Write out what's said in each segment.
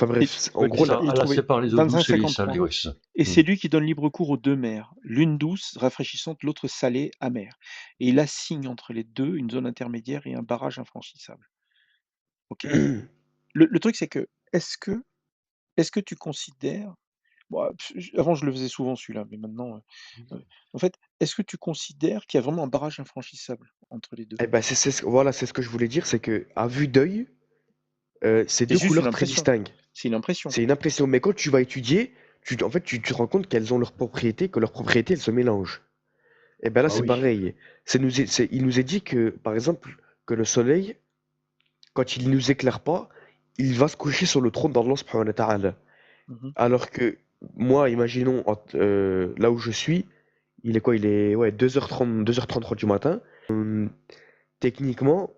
Enfin Et, bref, en Oui, gros, ça, il là, trouvait c'est par les eaux douces et les 25-53. salées, ouais, c'est ça. Et c'est lui qui donne libre cours aux deux mers, l'une douce, rafraîchissante, l'autre salée, amère. Et il assigne entre les deux une zone intermédiaire et un barrage infranchissable. Ok. Le truc, c'est que, est-ce que, est-ce que tu considères, bon, avant je le faisais souvent celui-là, mais maintenant, en fait, est-ce que tu considères qu'il y a vraiment un barrage infranchissable entre les deux? eh ben, voilà, c'est ce que je voulais dire, c'est que à vue d'œil, c'est C'est deux juste une couleurs très impression. distinctes. C'est une impression. C'est une impression, mais quand tu vas étudier, en fait, tu te rends compte qu'elles ont leurs propriétés, que leurs propriétés, elles se mélangent. Et ben là, Ah c'est oui. pareil. Il nous est dit que, par exemple, que le soleil, quand il nous éclaire pas, il va se coucher sur le trône d'Allah subhanahu wa ta'ala. Mhm. Alors que moi, imaginons, là où je suis, il est quoi? Il est ouais, 2h30, 2h33 du matin. Techniquement,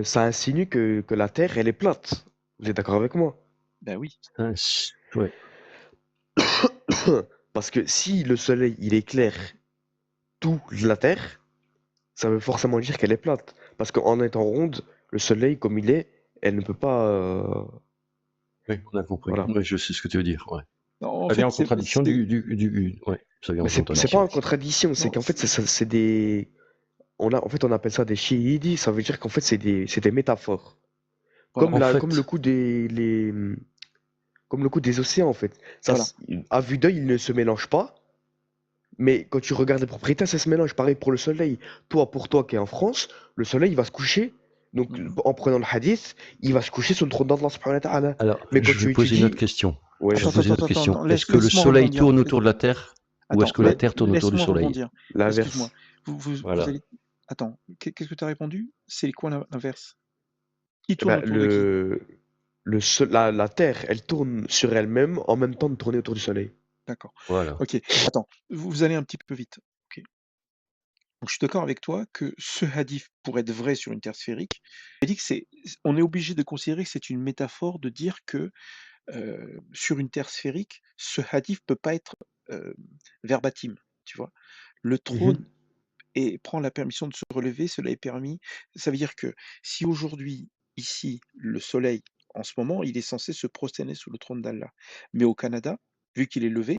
ça insinue que la Terre, elle est plate. Vous êtes d'accord avec moi? Ben oui. Ouais. Parce que si le soleil, il éclaire toute la Terre, ça veut forcément dire qu'elle est plate. Parce qu'en étant ronde, le soleil, comme il est, elle ne peut pas. Oui, on a compris. Voilà. Ouais, je sais ce que tu veux dire. Ouais. Non, en Ça vient fait, en contradiction c'est- ouais, ça vient en Mais c'est pas contradiction. en contradiction, c'est non, qu'en fait, c'est des. En fait, on appelle ça des shi'idis, ça veut dire qu'en fait, c'est des métaphores. voilà. En Comme le fait, coup comme le coup des océans, en fait. Ça, Voilà. à vue d'œil, ils ne se mélangent pas, mais quand tu regardes les propriétés, ça se mélange. Pareil pour le soleil. Toi, pour toi qui es en France, le soleil, il va se coucher. Donc, Mhm. en prenant le hadith, il va se coucher sur le trône d'Allah subhanahu wa ta'ala. alors, Mais quand je vais tu poser une autre étudies. question. Ouais, Je vais Attends, vas-y. poser une attends, autre attends, question. attends, Est-ce que le laisse-moi soleil rebondir. tourne autour de la Terre ou est-ce Attends, que la Terre tourne autour du laisse-moi soleil? rebondir. Excuse-moi. L'inverse. Vous Voilà. allez. Attends, qu'est-ce que tu as répondu? C'est quoi l'inverse? Qui Eh tourne ben, autour de qui? la Terre, elle tourne sur elle-même en même temps de tourner autour du soleil. D'accord. Voilà. Ok. Attends, vous allez un petit peu vite. Ok. Donc, je suis d'accord avec toi que ce hadith, pour être vrai sur une terre sphérique, je dis que on est obligé de considérer que c'est une métaphore de dire que sur une terre sphérique, ce hadith peut pas être verbatim, tu vois. Le Mhm. trône prend la permission de se relever, cela est permis. Ça veut dire que si aujourd'hui, ici, le soleil, en ce moment, il est censé se prosterner sous le trône d'Allah. Mais au Canada, vu qu'il est levé,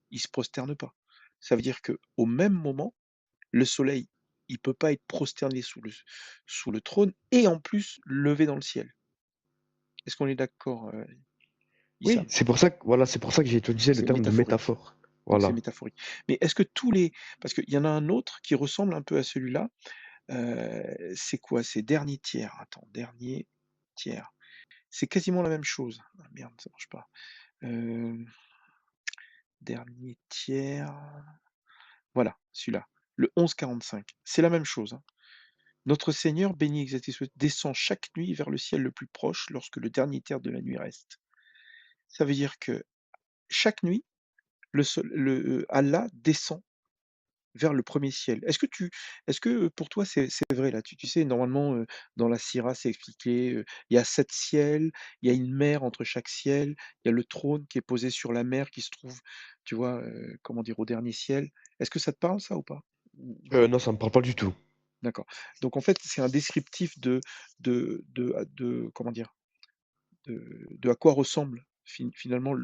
il se prosterne pas. Ça veut dire que au même moment, le soleil, il peut pas être prosterné sous le trône et en plus levé dans le ciel. Est-ce qu'on est d'accord, Oui, Issam? c'est pour ça que, voilà, c'est pour ça que j'ai utilisé le C'est terme de métaphorique. métaphore. Donc c'est Voilà. métaphorique. Mais est-ce que tous les parce qu'il y en a un autre qui ressemble un peu à celui-là, c'est quoi? C'est dernier tiers. Attends, dernier tiers. C'est quasiment la même chose. Ah merde, ça marche pas. Hem, dernier tiers, voilà, celui-là, le 11:45. C'est la même chose, hein. Notre Seigneur, béni et exalté soit, descend chaque nuit vers le ciel le plus proche lorsque le dernier tiers de la nuit reste. Ça veut dire que chaque nuit, Allah descend vers le premier ciel. Est-ce que, pour toi c'est vrai là? Tu sais normalement, dans la Sira c'est expliqué, il y a 7 ciels, il y a une mer entre chaque ciel, il y a le trône qui est posé sur la mer qui se trouve, tu vois, comment dire? Au dernier ciel. Est-ce que ça te parle ça ou pas? Ou Non, ça me parle pas du tout. d'accord. Donc en fait, c'est un descriptif de comment dire? De à quoi ressemble finalement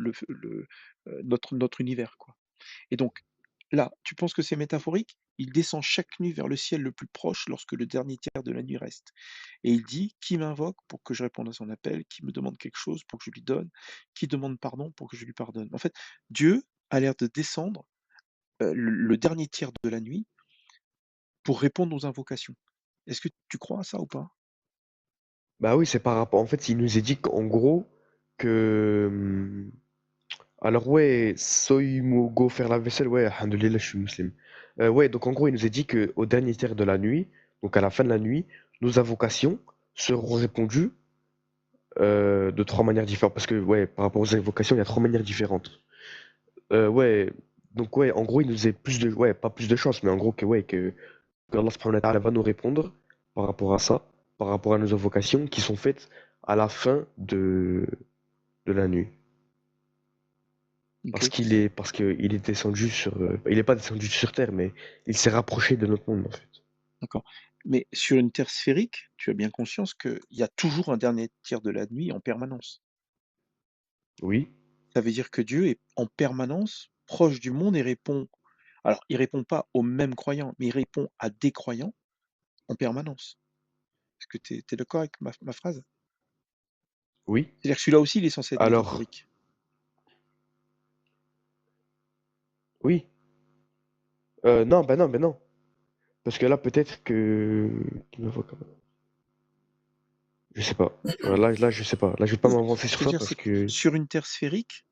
notre univers, quoi. Et donc, là, tu penses que c'est métaphorique? Il descend chaque nuit vers le ciel le plus proche lorsque le dernier tiers de la nuit reste. Et il dit: «Qui m'invoque pour que je réponde à son appel? Qui me demande quelque chose pour que je lui donne? Qui demande pardon pour que je lui pardonne?» En fait, Dieu a l'air de descendre, le dernier tiers de la nuit pour répondre aux invocations. Est-ce que tu crois à ça ou pas? Bah oui, c'est par rapport. En fait, il nous est dit qu'en gros, que. Alors, ouais, soy go faire la vaisselle, ouais, alhamdoulilah, je suis musulman. Ouais, donc en gros, il nous est dit qu'au dernier tiers de la nuit, donc à la fin de la nuit, nos invocations seront répondues de trois manières différentes. Parce que, ouais, par rapport aux invocations, il y a trois manières différentes. Ouais, donc, ouais, en gros, il nous est plus de. Ouais, pas plus de chance, mais en gros, que Allah subhanahu wa ta'ala va nous répondre par rapport à ça, par rapport à nos invocations qui sont faites à la fin de la nuit. OK, Parce qu'il est descendu sur, il est pas descendu sur Terre, mais il s'est rapproché de notre monde, en fait. d'accord. Mais sur une terre sphérique, tu as bien conscience qu'il y a toujours un dernier tiers de la nuit en permanence? Oui. Ça veut dire que Dieu est en permanence proche du monde et répond. Alors, il répond pas aux mêmes croyants, mais il répond à des croyants en permanence. Est-ce que tu es d'accord avec ma phrase? Oui. C'est-à-dire que celui-là aussi, il est censé être Alors, métaphorique. oui. Non, bah non, bah non. Parce que là, peut-être que... qu'il me voit quand même. Je sais pas. Là, je sais pas. Là, je vais pas m'avancer sur ça C'est-à-dire, parce c'est que que... sur une terre sphérique,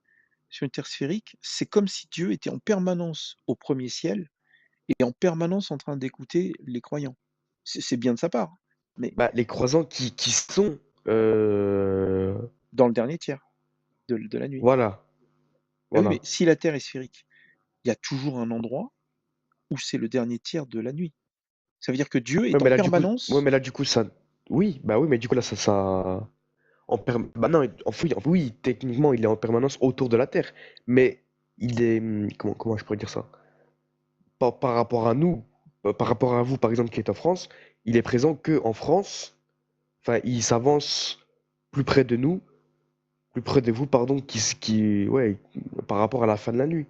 c'est comme si Dieu était en permanence au premier ciel et en permanence en train d'écouter les croyants. C'est bien de sa part, mais Bah, les croisants qui sont... euh, dans le dernier tiers de la nuit. Voilà. Ah oui, mais Voilà. si la Terre est sphérique, il y a toujours un endroit où c'est le dernier tiers de la nuit. Ça veut dire que Dieu Ouais, est en mais là, du coup... Ouais, permanence. mais là, du coup, ça... Oui, bah oui, mais du coup, là, Bah non, oui, techniquement, il est en permanence autour de la Terre. Mais il est... comment je pourrais dire ça? Par rapport à nous, par rapport à vous, par exemple, qui êtes en France, il est présent que en France. Enfin, il s'avance plus près de nous, plus près de vous, pardon, ouais, par rapport à la fin de la nuit.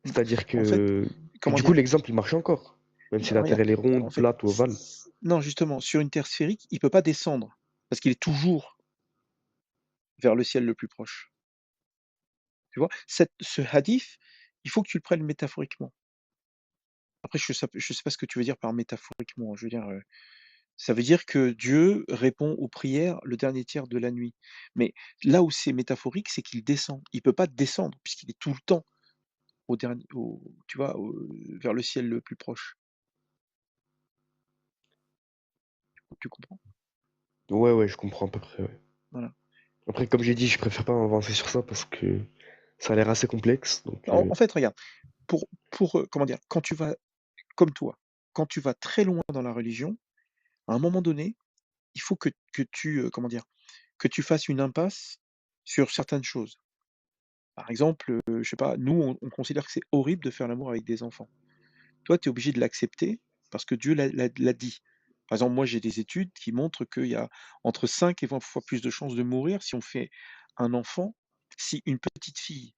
C'est-à-dire En fait, que comment du coup, dire? l'exemple, il marche encore. Même si la Terre, Regarde, elle est ronde, en fait, plate ou ovale. non, justement, sur une Terre sphérique, il peut pas descendre parce qu'il est toujours vers le ciel le plus proche. Tu vois? Ce hadith, il faut que tu le prennes métaphoriquement. Après, je sais pas ce que tu veux dire par métaphoriquement. Je veux dire, ça veut dire que Dieu répond aux prières le dernier tiers de la nuit. Mais là où c'est métaphorique, c'est qu'il descend. Il peut pas descendre puisqu'il est tout le temps au dernier, tu vois, vers le ciel le plus proche. Tu comprends? Ouais, ouais, je comprends à peu près, ouais. Voilà. Après, comme j'ai dit, je préfère pas avancer sur ça parce que ça a l'air assez complexe. Donc, En fait, regarde, comment dire, quand tu vas, comme toi, quand tu vas très loin dans la religion, à un moment donné, il faut que tu, comment dire, que tu fasses une impasse sur certaines choses. Par exemple, je sais pas, nous, on considère que c'est horrible de faire l'amour avec des enfants. Toi, tu es obligé de l'accepter parce que Dieu l'a dit. Par exemple, moi, j'ai des études qui montrent qu'il y a entre 5 et 20 fois plus de chances de mourir si on fait un enfant, si une petite fille,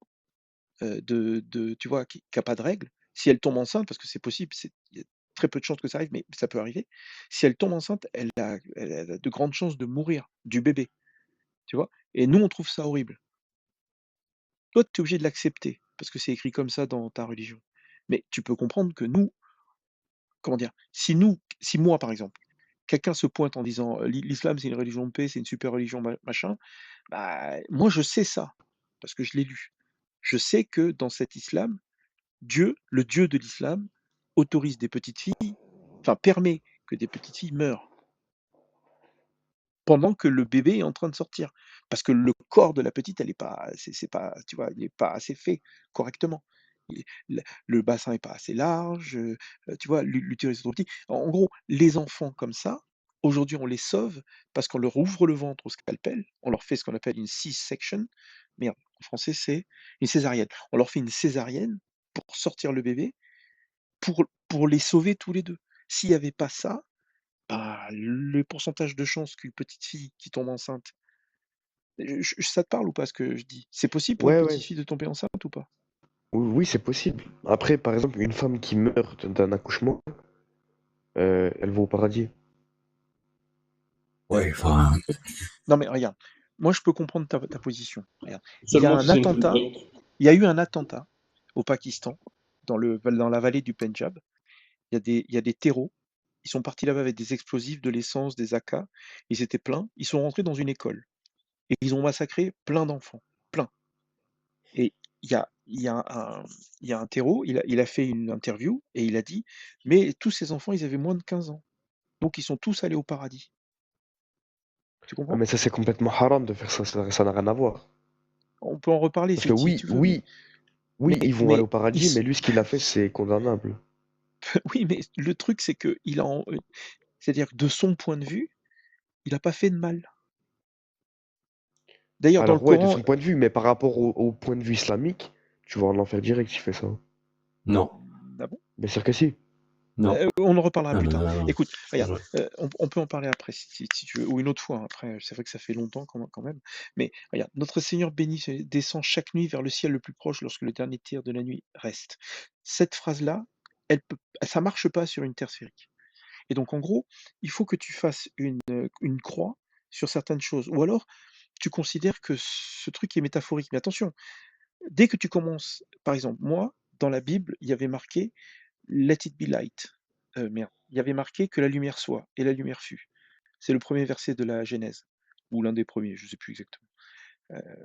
tu vois, qui a pas de règles, si elle tombe enceinte, parce que c'est possible, il y a très peu de chances que ça arrive, mais ça peut arriver. Si elle tombe enceinte, elle a de grandes chances de mourir, du bébé, tu vois? Et nous, on trouve ça horrible. Toi, tu es obligé de l'accepter parce que c'est écrit comme ça dans ta religion. Mais tu peux comprendre que nous, comment dire? Si moi, par exemple, quelqu'un se pointe en disant, l'islam, c'est une religion de paix, c'est une super religion machin, bah, moi, je sais ça parce que je l'ai lu. Je sais que dans cet islam, Dieu, le Dieu de l'islam, autorise des petites filles, enfin permet que des petites filles meurent pendant que le bébé est en train de sortir. Parce que le corps de la petite, elle est pas, c'est pas, tu vois, il est pas assez fait correctement. Le bassin est pas assez large, tu vois, l'utérus est trop petit. En gros, les enfants comme ça, aujourd'hui, on les sauve parce qu'on leur ouvre le ventre au scalpel, on leur fait ce qu'on appelle une C-section. Merde, en français, c'est une césarienne. On leur fait une césarienne pour sortir le bébé, pour les sauver tous les 2. S'il y avait pas ça, bah, le pourcentage de chances qu'une petite fille qui tombe enceinte, ça te parle ou pas ce que je dis? C'est possible pour une ouais, petite ouais. fille de tomber enceinte ou pas? Oui, oui, c'est possible. Après, par exemple, une femme qui meurt d'un accouchement, elle va au paradis. Ouais, enfin, Non, mais regarde, moi je peux comprendre ta position. Regarde, il y a seulement si un c'est une... attentat, il y a eu un attentat au Pakistan, dans la vallée du Pendjab. Il y a des terreaux. Ils sont partis là-bas avec des explosifs, de l'essence, des AK. Ils étaient pleins. Ils sont rentrés dans une école et ils ont massacré plein d'enfants, plein. Et il y a un terreau, il a fait une interview et il a dit: «Mais tous ces enfants, ils avaient moins de 15 ans, donc ils sont tous allés au paradis». Tu Ouais, comprends? mais ça, c'est complètement haram de faire ça. Ça n'a rien à voir. On peut en reparler Parce que si oui, tu veux, oui, oui, mais ils vont aller mais au paradis, mais lui, ce qu'il a fait, c'est condamnable. oui, mais le truc, c'est que c'est-à-dire que de son point de vue, il a pas fait de mal. D'ailleurs, dans le Alors ouais, de Coran, son point de vue, mais par rapport au point de vue islamique, tu vas en enfer direct s'il fait ça. non. ah bon? Bien sûr que si. Non. On en reparlera Non, plus non, tard. non, non. Écoute, regarde, Ouais. on peut en parler après si tu veux, ou une autre fois. Après, c'est vrai que ça fait longtemps quand même. Mais regarde, notre Seigneur bénit, descend chaque nuit vers le ciel le plus proche lorsque le dernier tiers de la nuit reste. Cette phrase-là, ça marche pas sur une terre sphérique. Et donc, en gros, il faut que tu fasses une croix sur certaines choses. Ou alors, tu considères que ce truc est métaphorique. Mais attention, dès que tu commences, par exemple, moi, dans la Bible, il y avait marqué Let it be light. Merde, il y avait marqué que la lumière soit, et la lumière fut. C'est le premier verset de la Genèse, ou l'un des premiers, je ne sais plus exactement.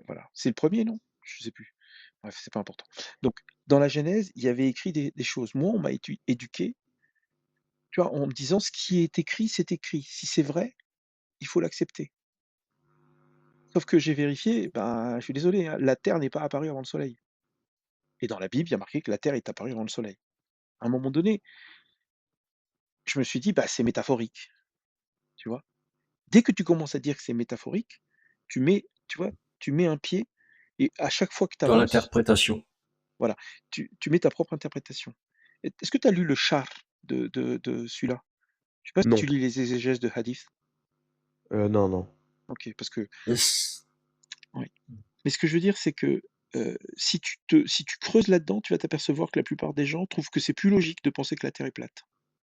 Voilà, c'est le premier, non? Je ne sais plus. Bref, c'est pas important. Donc, dans la Genèse, il y avait écrit des choses. Moi, on m'a éduqué, tu vois, en me disant ce qui est écrit, c'est écrit. Si c'est vrai, il faut l'accepter. Sauf que j'ai vérifié, ben, je suis désolé, hein, la Terre n'est pas apparue avant le Soleil. Et dans la Bible, il y a marqué que la Terre est apparue avant le Soleil. À un moment donné, je me suis dit, bah, c'est métaphorique, tu vois. Dès que tu commences à dire que c'est métaphorique, tu vois, tu mets un pied et à chaque fois que tu Dans avances, l'interprétation. voilà, tu mets ta propre interprétation. Est-ce que tu as lu le char de celui-là? Je sais pas si Non. tu lis les exégèses de hadith. Non, non. Ok, parce que, Yes. oui. Mais ce que je veux dire, c'est que si tu creuses là-dedans, tu vas t'apercevoir que la plupart des gens trouvent que c'est plus logique de penser que la Terre est plate.